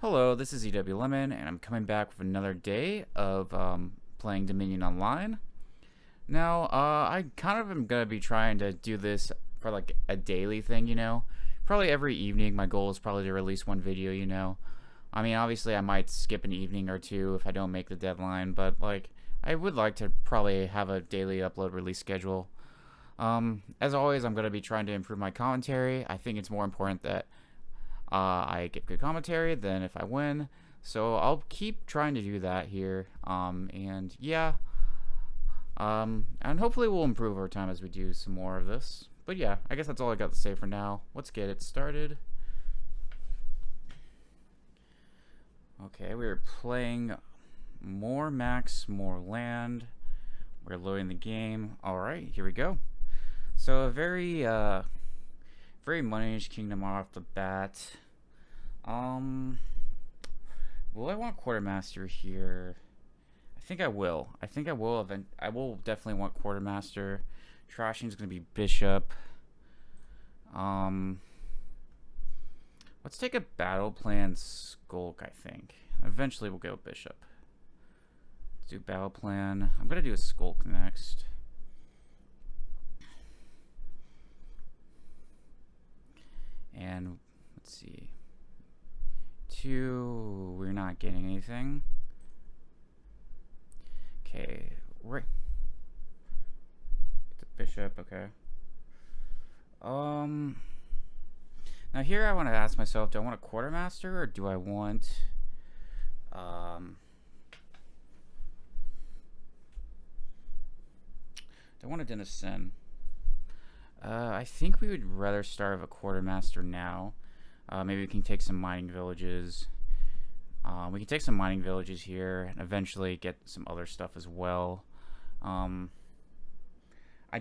Hello, this is EW Lemon, and I'm coming back with another day of playing Dominion Online. Now, I kind of am gonna be trying to do this for like a daily thing, Probably every evening. My goal is probably to release one video. I mean, obviously, I might skip an evening or two if I don't make the deadline, but like, I would like to probably have a daily upload release schedule. As always, I'm gonna be trying to improve my commentary. I think it's more important that I get good commentary than if I win. So I'll keep trying to do that here. And yeah. And hopefully we'll improve over time as we do some more of this. But yeah, I guess that's all I got to say for now. Let's get it started. Okay, we're playing more max, more land. We're loading the game. Alright, here we go. So a very moneyish kingdom off the bat. Will I want Quartermaster here? I think I will. I will definitely want Quartermaster. Trashing is gonna be Bishop. Let's take a battle plan Skulk, I think. Eventually we'll go Bishop. Let's do battle plan. I'm gonna do a Skulk next. And let's see. 2, we're not getting anything. Okay, right. The Bishop, okay. Now here I want to ask myself, do I want a Quartermaster or do I want do I want a Denizen? I think we would rather start with a Quartermaster now. Maybe we can take some mining villages. We can take some mining villages here and eventually get some other stuff as well. I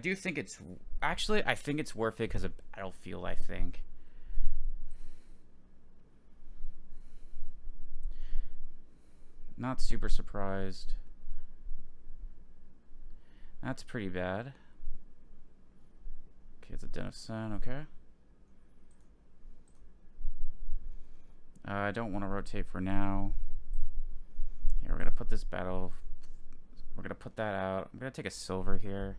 do think it's... Actually, I think it's worth it because of Battlefield, I think. Not super surprised. That's pretty bad. Okay, it's a Denizen, okay. I don't want to rotate for now. Here, we're going to put this battle... We're going to put that out. I'm going to take a silver here.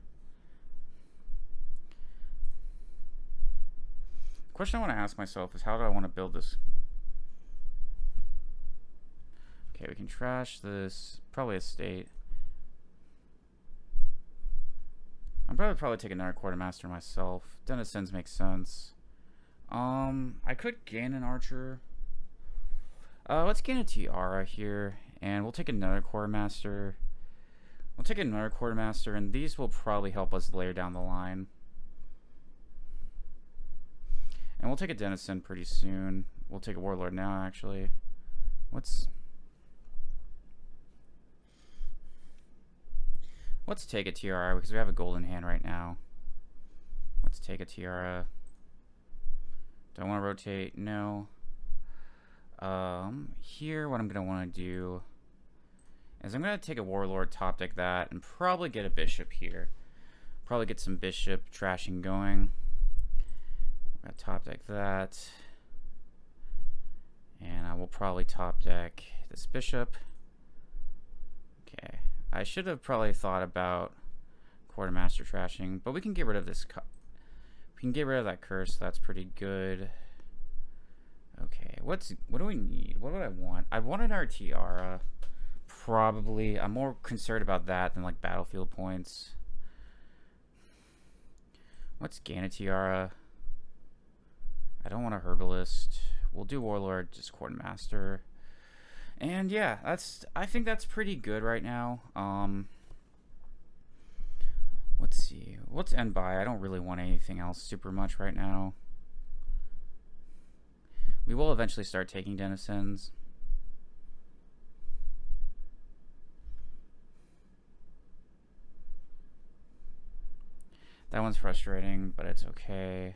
The question I want to ask myself is, how do I want to build this? Okay, we can trash this. Probably a state. I'm probably take another Quartermaster myself. Denizens makes sense. I could gain an archer. Let's gain a tiara here, and we'll take another Quartermaster. We'll take another Quartermaster, and these will probably help us layer down the line. And we'll take a Denizen pretty soon. We'll take a Warlord now, actually. Let's take a tiara because we have a golden hand right now. Let's take a tiara. Do I want to rotate? No. Here what I'm going to want to do is I'm going to take a Warlord, top deck that, and probably get a Bishop here. Probably get some Bishop trashing going. I'm going to top deck that. And I will probably top deck this Bishop. Okay. I should have probably thought about Quartermaster trashing, but we can get rid of this. We can get rid of that curse. So that's pretty good. Okay, what do we need? What would I want? I want another tiara. Probably. I'm more concerned about that than like battlefield points. Let's gain a tiara. I don't want a herbalist. We'll do Warlord, just Quartermaster. And yeah, I think that's pretty good right now. Let's see. Let's end by. I don't really want anything else super much right now. We will eventually start taking Denizens. That one's frustrating, but it's okay.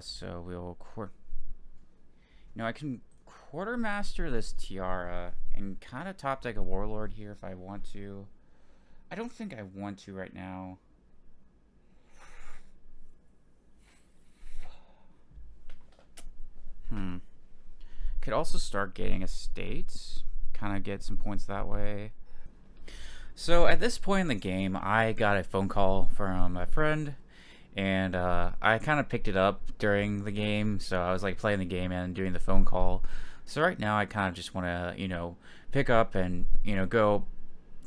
So we'll I can Quartermaster this tiara and kind of top deck a Warlord here if I want to. I don't think I want to right now. Could also start getting estates, kind of get some points that way. So at this point in the game, I got a phone call from a friend, and I kind of picked it up during the game. So I was like playing the game and doing the phone call. So right now I kind of just want to, pick up and go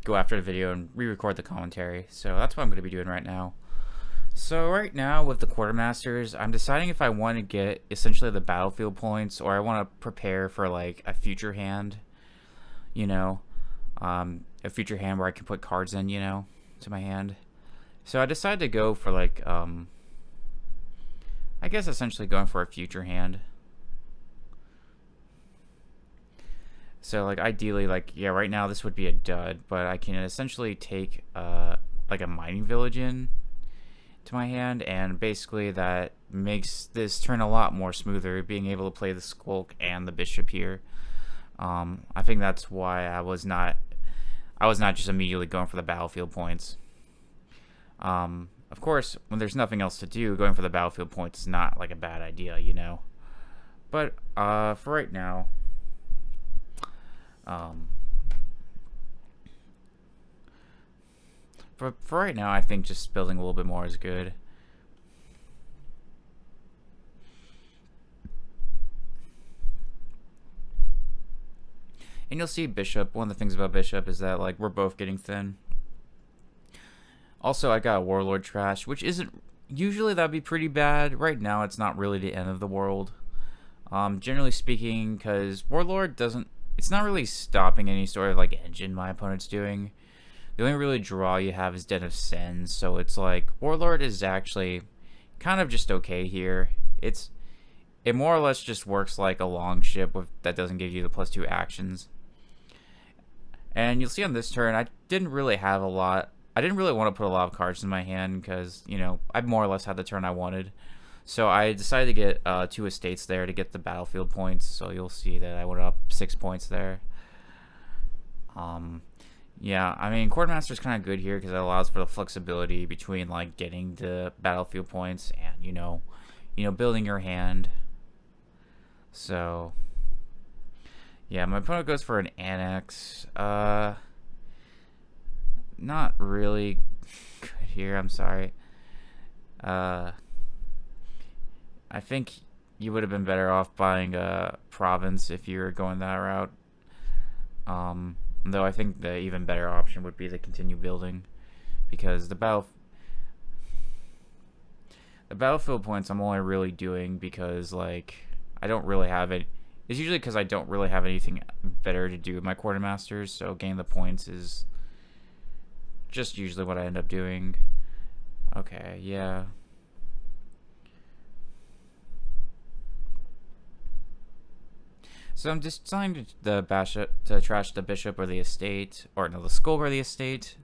after the video and re-record the commentary. So that's what I'm going to be doing right now. So right now with the Quartermasters, I'm deciding if I want to get essentially the battlefield points, or I want to prepare for like a future hand, a future hand where I can put cards in, to my hand. So I decided to go for like, I guess essentially going for a future hand. So like ideally, like, yeah, right now this would be a dud, but I can essentially take like a mining village in to my hand, and basically that makes this turn a lot more smoother, being able to play the Skulk and the Bishop here. I think that's why I was not just immediately going for the battlefield points. Of course, when there's nothing else to do, going for the battlefield points is not like a bad idea, But for right now, for right now, I think just building a little bit more is good. And you'll see Bishop. One of the things about Bishop is that like we're both getting thin. Also, I got a Warlord trash, which isn't usually that'd be pretty bad. Right now, it's not really the end of the world. Generally speaking, because Warlord it's not really stopping any sort of like engine my opponent's doing. The only really draw you have is Den of Sins, so it's like Warlord is actually kind of just okay here. It more or less just works like a long ship that doesn't give you the +2 actions. And you'll see on this turn, I didn't really want to put a lot of cards in my hand because, I more or less had the turn I wanted. So I decided to get 2 estates there to get the battlefield points. So you'll see that I went up 6 points there. Yeah, I mean, Quartermaster is kind of good here because it allows for the flexibility between like getting the battlefield points and building your hand. So yeah, my opponent goes for an annex. Not really good here. I'm sorry. I think you would have been better off buying a province if you were going that route. Though I think the even better option would be to continue building, because the battlefield points I'm only really doing because like I don't really have it. It's usually because I don't really have anything better to do with my Quartermasters, so getting the points is just usually what I end up doing. Okay, yeah. So I'm just deciding to trash the Bishop or the estate, or no, the Skulk or the estate.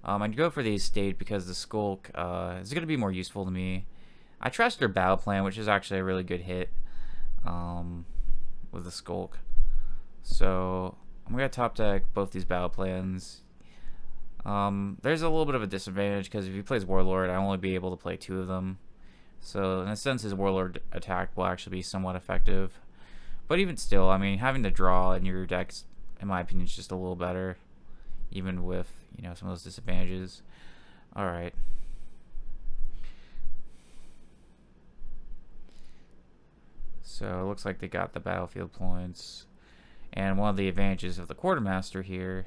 I'd go for the estate because the Skulk is going to be more useful to me. I trashed their battle plan, which is actually a really good hit with the Skulk. So I'm going to top deck both these battle plans. There's a little bit of a disadvantage because if he plays Warlord, I only be able to play 2 of them. So in a sense, his Warlord attack will actually be somewhat effective. But even still, I mean, having to draw in your decks, in my opinion, is just a little better, even with, some of those disadvantages. Alright. So it looks like they got the battlefield points. And one of the advantages of the Quartermaster here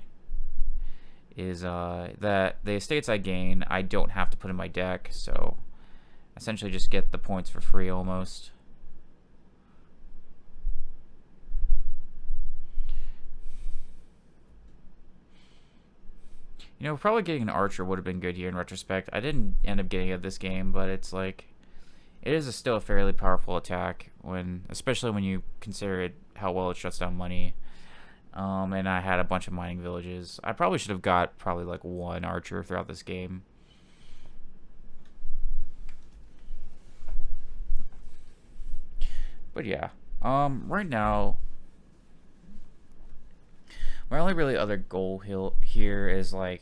is that the estates I gain, I don't have to put in my deck, so essentially just get the points for free almost. Probably getting an archer would have been good here in retrospect. I didn't end up getting it this game, but it's like, it is still a fairly powerful attack, especially when you consider how well it shuts down money. And I had a bunch of mining villages. I probably should have got like 1 archer throughout this game. But yeah, right now, my only really other goal here is like,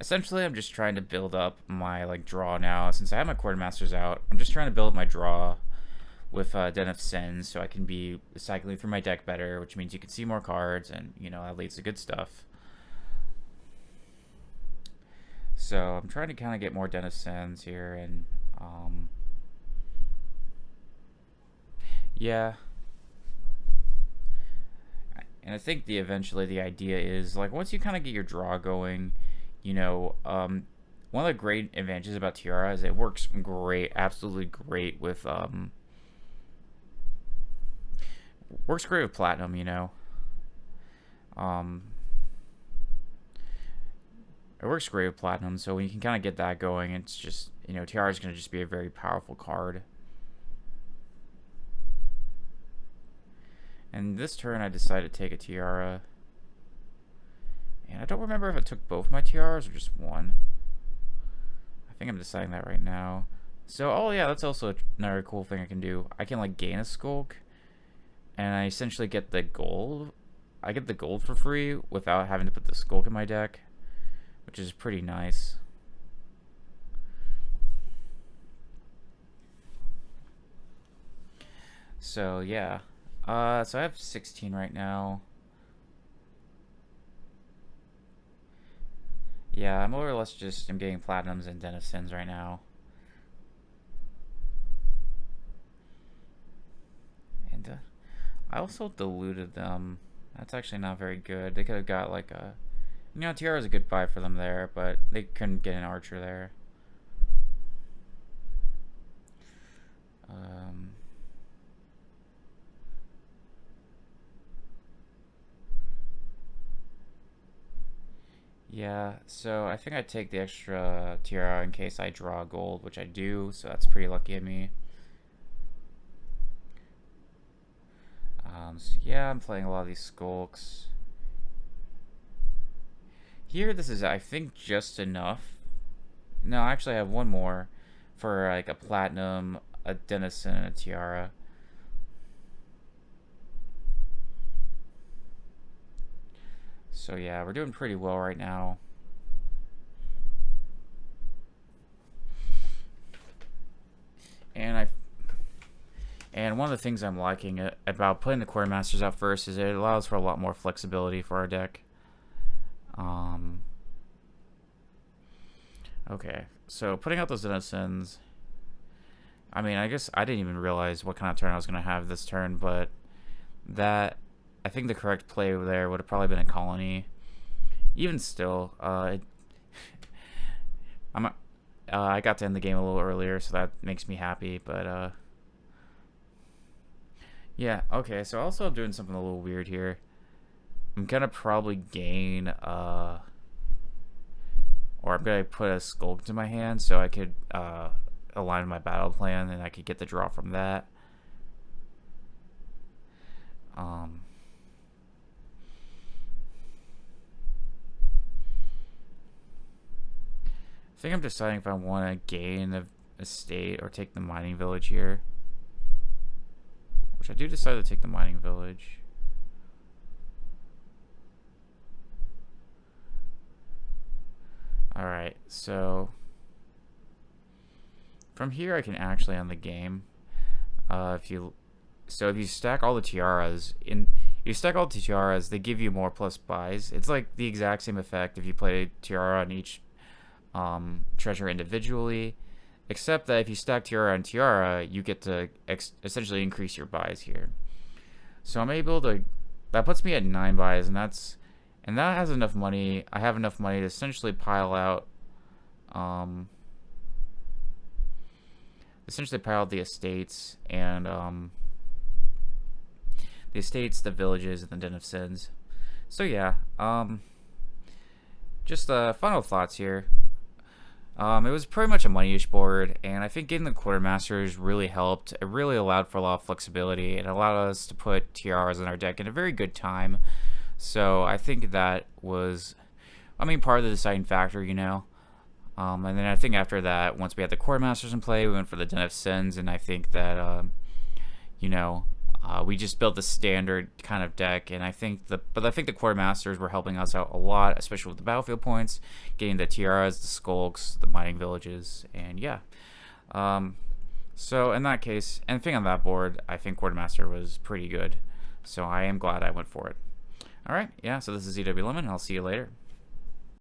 essentially I'm just trying to build up my like draw now. Since I have my Quartermasters out, I'm just trying to build up my draw with Den of Sins, so I can be cycling through my deck better, which means you can see more cards, and that leads to good stuff. So I'm trying to kind of get more Den of Sins here, and yeah. And I think eventually the idea is, like, once you kind of get your draw going, one of the great advantages about Tiara is it works great, absolutely great with works great with Platinum. It works great with Platinum, so when you can kind of get that going, it's just, Tiara is going to just be a very powerful card. And this turn I decided to take a Tiara. And I don't remember if I took both my Tiaras or just one. I think I'm deciding that right now. So, oh yeah, that's also another cool thing I can do. I can, like, gain a Skulk, and I essentially get the gold. I get the gold for free without having to put the Skulk in my deck, which is pretty nice. So, yeah. So I have 16 right now. Yeah, I'm more or less I'm getting Platinums and Den of Sins right now. And I also diluted them. That's actually not very good. They could have got like a... Tiara's a good buy for them there, but they couldn't get an Archer there. Yeah, so I think I take the extra Tiara in case I draw gold, which I do, so that's pretty lucky of me. So yeah, I'm playing a lot of these Skulks. Here, this is, I think, just enough. No, actually I have one more for like a Platinum, a Denizen, and a Tiara. So yeah, we're doing pretty well right now. And one of the things I'm liking about putting the Quartermasters out first is it allows for a lot more flexibility for our deck. Okay, so putting out those Denizens. I mean, I guess I didn't even realize what kind of turn I was going to have this turn, but I think the correct play there would have probably been a Colony. Even still, I got to end the game a little earlier, so that makes me happy, but yeah, okay, so also I'm doing something a little weird here. I'm gonna probably gain, or I'm gonna put a Skulk into my hand so I could align my battle plan and I could get the draw from that. I think I'm deciding if I want to gain a estate or take the mining village here. Which I do decide to take the mining village. Alright, so from here I can actually end the game. If you stack all the tiaras they give you more plus buys. It's like the exact same effect if you play tiara on each treasure individually, except that if you stack tiara and tiara, you get to essentially increase your buys here. So I'm able to, that puts me at 9 buys, and that has enough money. I have enough money to essentially pile out the estates and the villages, and the Den of Sins. So yeah, just final thoughts here. It was pretty much a money-ish board, and I think getting the Quartermasters really helped. It really allowed for a lot of flexibility. It allowed us to put tiaras in our deck in a very good time. So I think that was, part of the deciding factor, And then I think after that, once we had the Quartermasters in play, we went for the Den of Sins, and I think that, we just built the standard kind of deck, and I think the Quartermasters were helping us out a lot, especially with the battlefield points, getting the tiaras, the Skulks, the mining villages, and yeah. So in that case, anything on that board, I think Quartermaster was pretty good. So I am glad I went for it. Alright, yeah, so this is ZW Lemon, and I'll see you later.